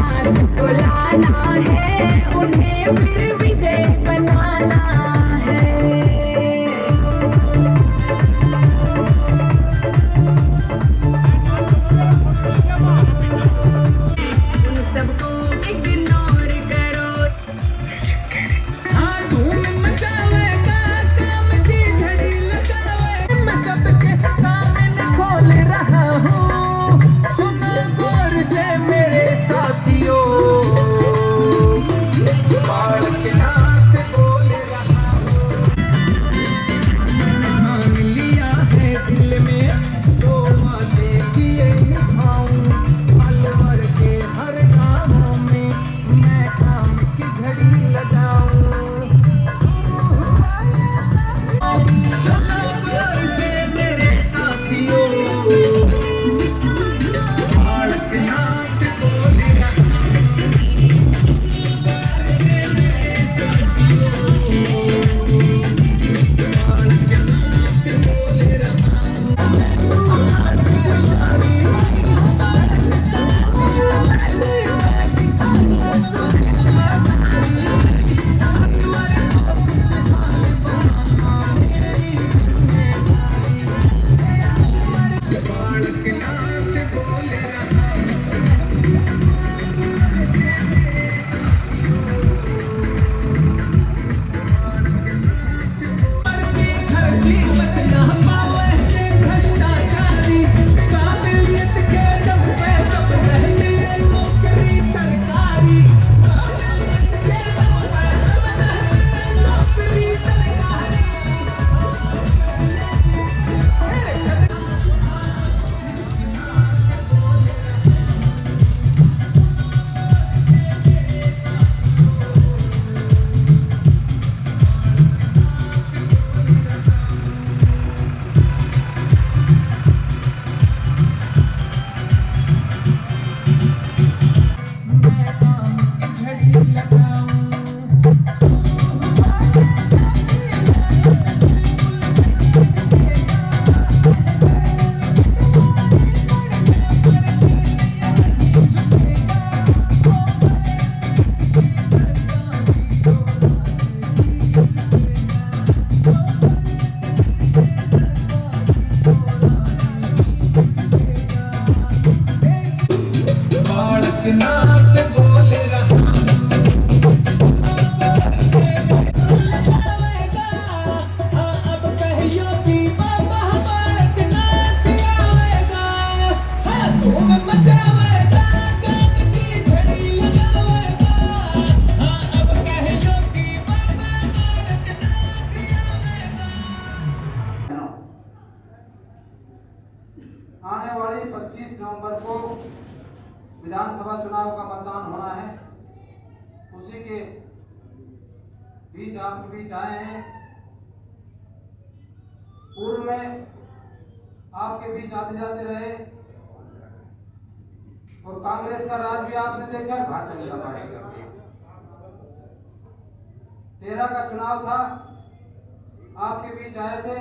नाच बुलाना है, उन्हें फिर विजय बनाना है। उन सबको इग्नोर करो। हाँ धूम मचावेगा, काम की झड़ी लगावे। मैं सबके सामने खोल रहा हूँ, सुनो गौर से मेरे साथियों। बाढ़ के नाथ बोल रहा हूँ। मान लिया है दिल में, जो बातें किए निभाऊं। अलवर के हर गाँव में मैं काम की झड़ी लगाऊं। सुनो गौर से मेरे साथियों, बाढ़ के नाथ बोल रहा नाथ बोल रहा अब कहियो कि बाबा बालक नाथ आवेगा। हाँ धूम मचावेगा, काम की झड़ी लगावेगा। हाँ अब कहियो कि बाबा बालक नाथ आवेगा। आने वाली 25 नवंबर को विधानसभा चुनाव का मतदान होना है, उसी के बीच आपके बीच आए हैं। पूर्व में आपके बीच आते जाते रहे और कांग्रेस का राज भी आपने देखा, भारतीय जनता पार्टी का 13 का चुनाव था, आपके बीच आए थे।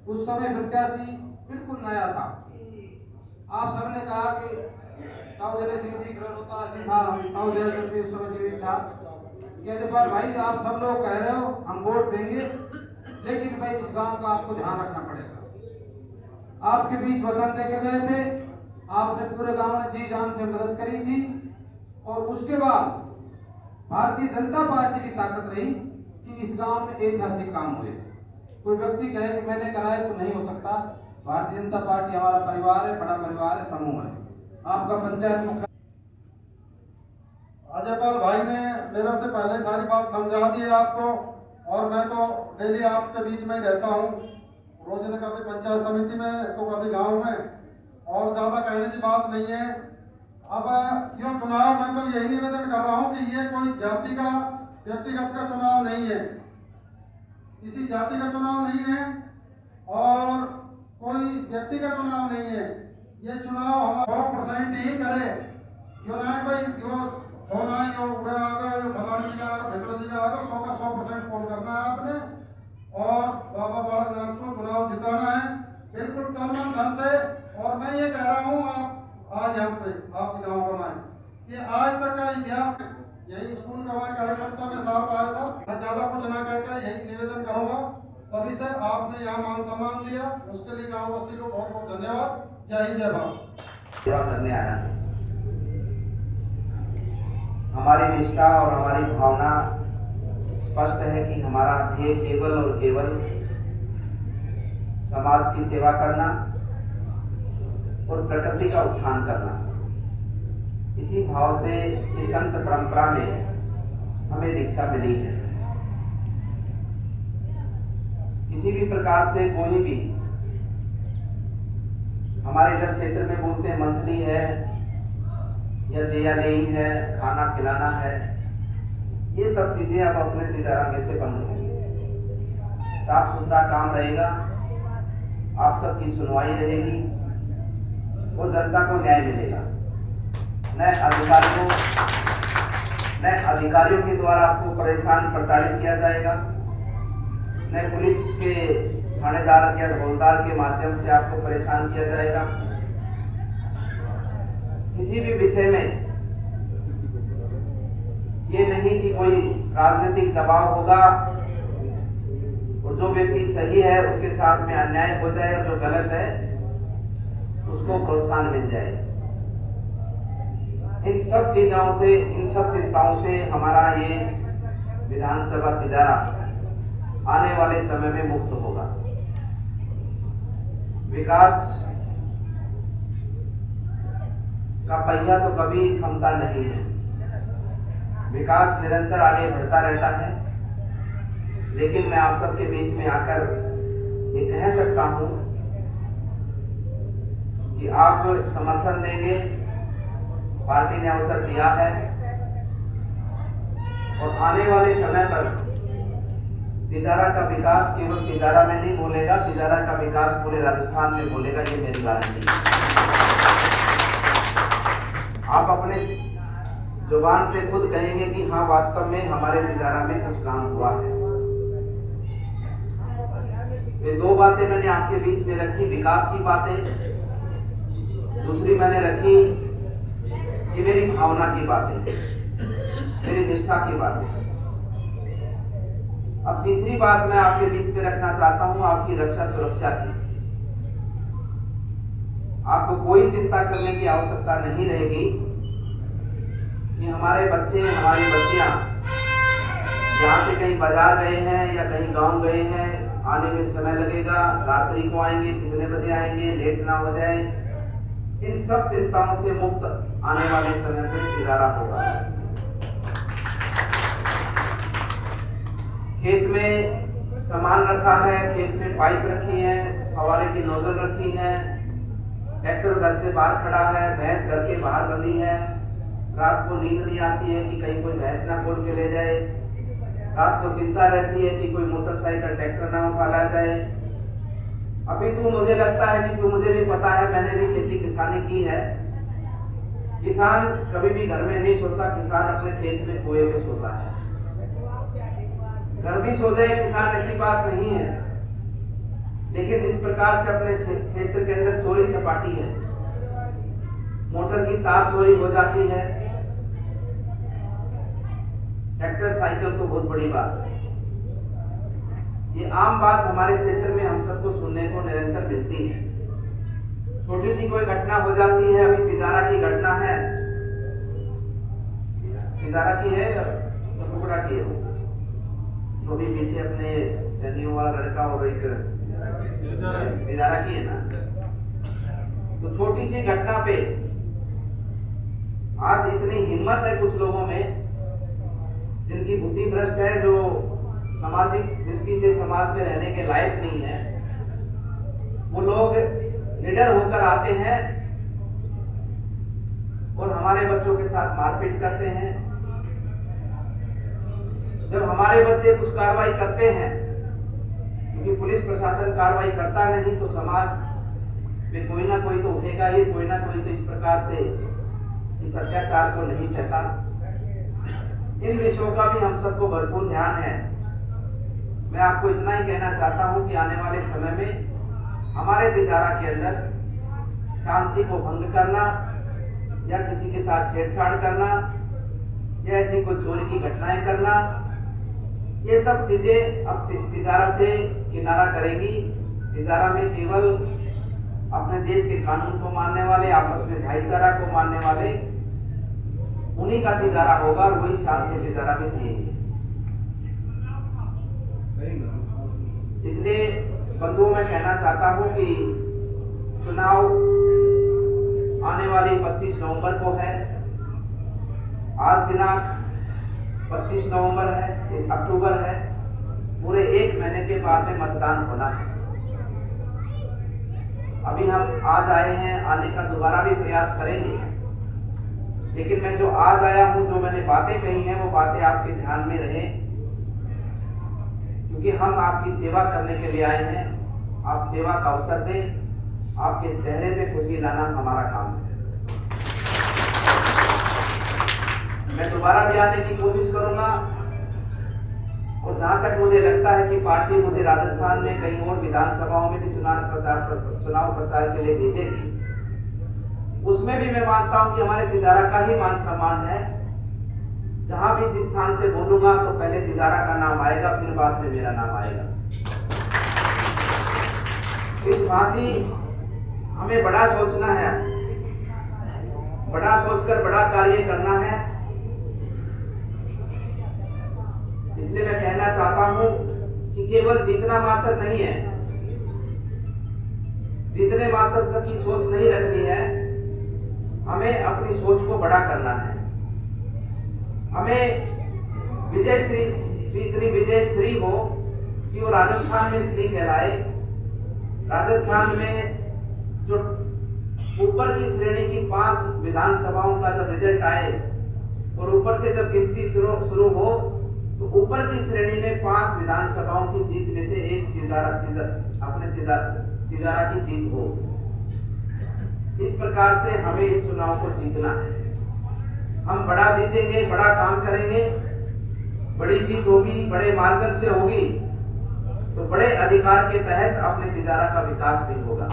उस समय प्रत्याशी बिल्कुल नया था। आप सबने कहा कि ताऊ जले सिंह जी ग्रहणोता था, ताऊ जयचंद भी उस समय जीवित था। कहते पर भाई आप सब लोग कह रहे हो हम वोट देंगे, लेकिन भाई इस गांव का आपको ध्यान रखना पड़ेगा। आपके बीच वचन देके गए थे, आपने पूरे गांव ने जी जान से मदद करी थी। और उसके बाद भारतीय जनता पार्टी की ताकत रही कि इस गांव में ऐतिहासिक काम हुए। कोई व्यक्ति कहे कि मैंने कराया तो नहीं हो सकता। भारतीय जनता पार्टी हमारा परिवार है, बड़ा परिवार है, समूह है। आपका पंचायत मुख्य अजयपाल भाई ने मेरे से पहले सारी बात समझा दी है आपको, और मैं तो डेली आपके बीच में ही रहता हूँ, रोज न कभी पंचायत समिति में तो कभी गांव में, और ज़्यादा कहने की बात नहीं है। अब ये चुनाव मैं तो यही निवेदन कर रहा हूँ कि ये कोई जाति का व्यक्तिगत का चुनाव नहीं है, किसी जाति का चुनाव नहीं है और कोई व्यक्ति का चुनाव नहीं है। ये चुनाव हमारा 100% ही करे, जो ना भाई जो होना है जो पूरा आगे फलाने जी का भेकड़ा जी का आगे 100 का 100% पोल करना है आपने, और बाबा बालकनाथ को चुनाव जिताना है बिल्कुल तन मन धन से। और मैं ये कह रहा हूँ, आप आज यहाँ पे आपके गाँव का मैं कि आज तक का इतिहास यही स्कूल का मैं कार्यकर्ता में साथ आया था। मैं ज्यादा कुछ ना कहकर यही निवेदन करूंगा सभी से, आपने यहाँ मान सम्मान दिया उसके लिए गाँव बस्ती को बहुत बहुत धन्यवाद। जय हिंद, जय भारत। सेवा करने आया है। हमारी निष्ठा और हमारी भावना स्पष्ट है कि हमारा ध्येय केवल और केवल समाज की सेवा करना और प्रकृति का उत्थान करना। इसी भाव से इस संत परंपरा में हमें दीक्षा मिली है। किसी भी प्रकार से कोई भी, हमारे इधर क्षेत्र में बोलते हैं मंथली है या देयालेई है, खाना खिलाना है, ये सब चीजें अब अपने तिजारा में से बंद होंगी। साफ सुथरा काम रहेगा, आप सबकी सुनवाई रहेगी और जनता को न्याय मिलेगा। नए अधिकारियों के द्वारा आपको परेशान प्रताड़ित किया जाएगा, नए पुलिस के थानेदार या हवलदार के माध्यम से आपको परेशान किया जाएगा। किसी भी विषय में ये नहीं कि कोई राजनीतिक दबाव होगा और जो व्यक्ति सही है उसके साथ में अन्याय हो जाए और जो गलत है उसको प्रोत्साहन मिल जाए। इन सब चीजों से, इन सब चिंताओं से हमारा ये विधानसभा तिजारा आने वाले समय में मुक्त होगा। विकास का पहिया तो कभी थमता नहीं है, विकास निरंतर आगे बढ़ता रहता है। लेकिन मैं आप सबके बीच में आकर ये कह सकता हूं कि आप समर्थन देंगे, पार्टी ने अवसर दिया है और आने वाले समय पर तिजारा का विकास केवल तिजारा में नहीं बोलेगा, तिजारा का विकास पूरे राजस्थान में बोलेगा, ये मेरी गारंटी है। आप अपने जुबान से खुद कहेंगे कि हाँ वास्तव में हमारे तिजारा में कुछ काम हुआ है। ये दो बातें मैंने आपके बीच में रखी, विकास की बातें, दूसरी मैंने रखी कि मेरी भावना की बातें, मेरी निष्ठा की बातें। अब तीसरी बात मैं आपके बीच में रखना चाहता हूं, आपकी रक्षा सुरक्षा की। आपको कोई चिंता करने की आवश्यकता नहीं रहेगी कि हमारे बच्चे, हमारी बच्चियां यहाँ से कहीं बाजार गए हैं या कहीं गांव गए हैं, आने में समय लगेगा, रात्रि को आएंगे, कितने बजे आएंगे, लेट ना हो जाए। इन सब चिंताओं से मुक्त आने वाले समय में तिजारा होगा। खेत में सामान रखा है, खेत में पाइप रखी है, फवारे की नोजल रखी है, ट्रैक्टर घर से बाहर खड़ा है, भैंस घर के बाहर बंधी है। रात को नींद नहीं आती है कि कहीं कोई भैंस ना खोल के ले जाए, रात को चिंता रहती है कि कोई मोटरसाइकिल ट्रैक्टर ना उठा ला जाए। अभी तो मुझे लगता है कि मुझे भी पता है, मैंने भी खेती किसानी की है। किसान कभी भी घर में नहीं सोता, किसान अपने खेत में कुएं पे सोता है। घर भी सो जाए किसान, ऐसी बात नहीं है, लेकिन जिस प्रकार से अपने क्षेत्र के अंदर चोरी चपाटी है, मोटर की तार चोरी हो जाती है, ट्रैक्टर साइकिल तो बहुत बड़ी बात है। ये आम बात हमारे क्षेत्र में हम सबको सुनने को निरंतर मिलती है। छोटी सी कोई घटना हो जाती है, अभी तिजारा की घटना है, तिजारा की है तो टुकड़ा की है, तो भी पीछे अपने सैनियों वाला लड़का और एक तिजारा की है ना। तो छोटी सी घटना पे आज इतनी हिम्मत है कुछ लोगों में जिनकी बुद्धि भ्रष्ट है, जो सामाजिक दृष्टि से समाज में रहने के लायक नहीं है। वो लोग निडर होकर आते हैं और हमारे बच्चों के साथ मारपीट करते हैं। जब हमारे बच्चे कुछ कार्रवाई करते हैं, क्योंकि पुलिस प्रशासन कार्रवाई करता नहीं, तो समाज में कोई ना कोई तो उठेगा ही, कोई ना कोई तो इस प्रकार से इस अत्याचार को नहीं सहता। इन विषयों का भी हम सबको भरपूर ध्यान है। मैं आपको इतना ही कहना चाहता हूं कि आने वाले समय में हमारे तिजारा के अंदर शांति को भंग करना, या किसी के साथ छेड़छाड़ करना या ऐसी कोई चोरी की घटनाएं करना, ये सब चीजें अब तिजारा से किनारा करेगी। तिजारा में केवल अपने देश के कानून को मानने वाले, आपस में भाईचारा को मानने वाले, उन्हीं का तिजारा होगा और वही शान से तिजारा में जिएंगे। इसलिए बंधुओं मैं कहना चाहता हूं कि चुनाव आने वाली 25 नवंबर को है। आज दिनांक 25 नवंबर है, 1 अक्टूबर है, पूरे 1 महीने के बाद में मतदान होना है। अभी हम आज आए हैं, आने का दोबारा भी प्रयास करेंगे, लेकिन मैं जो आज आया हूं, जो मैंने बातें कही हैं, वो बातें आपके ध्यान में रहे, क्योंकि हम आपकी सेवा करने के लिए आए हैं। आप सेवा का अवसर दें, आपके चेहरे पे खुशी लाना हमारा काम है। मैं दोबारा भी आने की कोशिश करूंगा, और जहां तक मुझे लगता है कि पार्टी मुझे राजस्थान में कई और विधानसभाओं में भी चुनाव प्रचार के लिए भेजेगी, उसमें भी मैं मानता हूं कि हमारे तिजारा का ही मान सम्मान है। जहां भी जिस स्थान से बोलूंगा तो पहले तिजारा का नाम आएगा, फिर बाद में मेरा नाम आएगा। इस भांति हमें बड़ा सोचना है, बड़ा सोचकर बड़ा कार्य करना है। इसलिए मैं कहना चाहता हूं कि केवल जीतना मात्र नहीं है, जीतने मात्र तक की सोच नहीं रखनी है, हमें अपनी सोच को बड़ा करना है। हमें विजयश्री, इतनी विजयश्री हो कि वो राजस्थान में श्री कहलाए। राजस्थान में जो ऊपर की श्रेणी की 5 विधानसभाओं का जब रिजल्ट आए और ऊपर से जब गिनती शुरू हो, तो ऊपर की श्रेणी में 5 विधानसभाओं की जीत में से एक तिजारा की जीत हो। इस प्रकार से हमें इस चुनाव को जीतना है। हम बड़ा जीतेंगे, बड़ा काम करेंगे, बड़ी जीत होगी, बड़े मार्जिन से होगी, तो बड़े अधिकार के तहत अपने तिजारा का विकास भी होगा।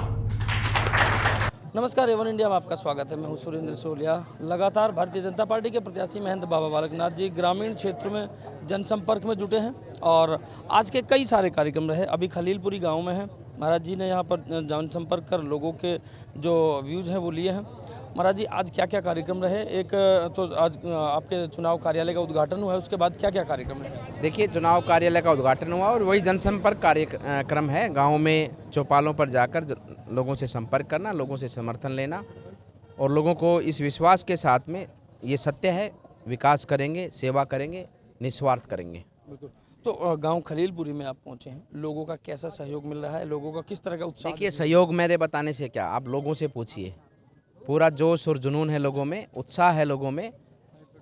नमस्कार, एवन इंडिया में आपका स्वागत है। मैं हूं सुरेंद्र सोलिया। लगातार भारतीय जनता पार्टी के प्रत्याशी महंत बाबा बालक नाथ जी ग्रामीण क्षेत्र में जनसंपर्क में जुटे हैं और आज के कई सारे कार्यक्रम रहे। अभी खलीलपुरी गांव में हैं। महाराज जी ने यहां पर जनसंपर्क कर लोगों के जो व्यूज़ हैं वो लिए हैं। महाराज जी, आज क्या क्या कार्यक्रम रहे? एक तो आज आपके चुनाव कार्यालय का उद्घाटन हुआ है, उसके बाद क्या क्या कार्यक्रम है? देखिए, चुनाव कार्यालय का उद्घाटन हुआ और वही जनसंपर्क कार्यक्रम है। गाँव में चौपालों पर जाकर लोगों से संपर्क करना, लोगों से समर्थन लेना और लोगों को इस विश्वास के साथ में ये सत्य है, विकास करेंगे, सेवा करेंगे, निस्वार्थ करेंगे। बिल्कुल। तो गांव खलीलपुरी में आप पहुंचे हैं, लोगों का कैसा सहयोग मिल रहा है? लोगों का किस तरह का उत्साह? देखिए, सहयोग मेरे बताने से क्या, आप लोगों से पूछिए। पूरा जोश और जुनून है लोगों में, उत्साह है लोगों में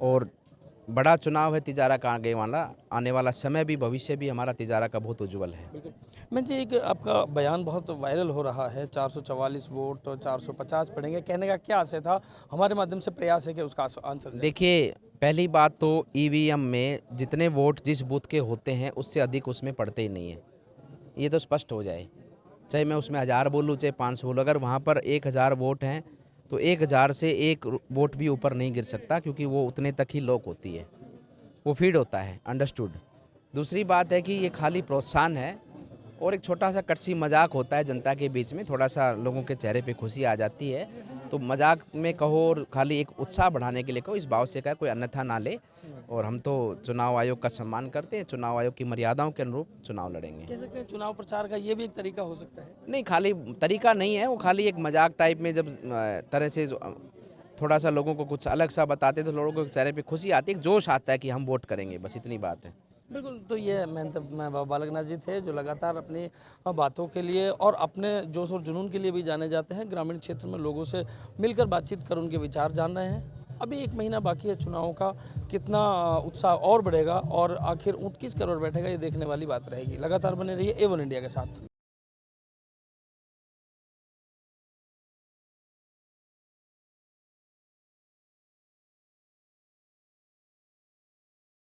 और बड़ा चुनाव है तिजारा का आने वाला समय भी, भविष्य भी हमारा तिजारा का बहुत उज्जवल है। बिल्कुल। मैं जी, एक आपका बयान बहुत वायरल हो रहा है, 444 वोट 450 पड़ेंगे, कहने का क्या आशय था? हमारे माध्यम से प्रयास है कि उसका आंसर। देखिए, पहली बात तो ईवीएम में जितने वोट जिस बूथ के होते हैं उससे अधिक उसमें पड़ते ही नहीं है, ये तो स्पष्ट हो जाए। चाहे मैं उसमें 1000 बोलूँ चाहे 500 बोलूँ, अगर वहाँ पर 1000 वोट हैं तो 1000 से 1 वोट भी ऊपर नहीं गिर सकता, क्योंकि वो उतने तक ही लॉक होती है, वो फीड होता है। अंडरस्टूड। दूसरी बात है कि ये खाली प्रोत्साहन है और एक छोटा सा कटसी मजाक होता है जनता के बीच में, थोड़ा सा लोगों के चेहरे पे खुशी आ जाती है, तो मजाक में कहो और खाली एक उत्साह बढ़ाने के लिए कहो, इस भाव से कहा, कोई अन्यथा ना ले। और हम तो चुनाव आयोग का सम्मान करते हैं, चुनाव आयोग की मर्यादाओं के अनुरूप चुनाव लड़ेंगे। कह सकते हैं चुनाव प्रचार का ये भी एक तरीका हो सकता है? नहीं, खाली तरीका नहीं है, वो खाली एक मजाक टाइप में, जब तरह से थोड़ा सा लोगों को कुछ अलग सा बताते तो लोगों के चेहरे पे खुशी आती है, एक जोश आता है कि हम वोट करेंगे, बस इतनी बात है। बिल्कुल। तो ये मैं बाबा बालक नाथ जी थे, जो लगातार अपनी बातों के लिए और अपने जोश और जुनून के लिए भी जाने जाते हैं। ग्रामीण क्षेत्र में लोगों से मिलकर बातचीत कर उनके विचार जान रहे हैं। अभी 1 महीना बाकी है चुनाव का, कितना उत्साह और बढ़ेगा और आखिर ऊँट किस करोड़ बैठेगा, ये देखने वाली बात रहेगी। लगातार बने रहिए एवन इंडिया के साथ।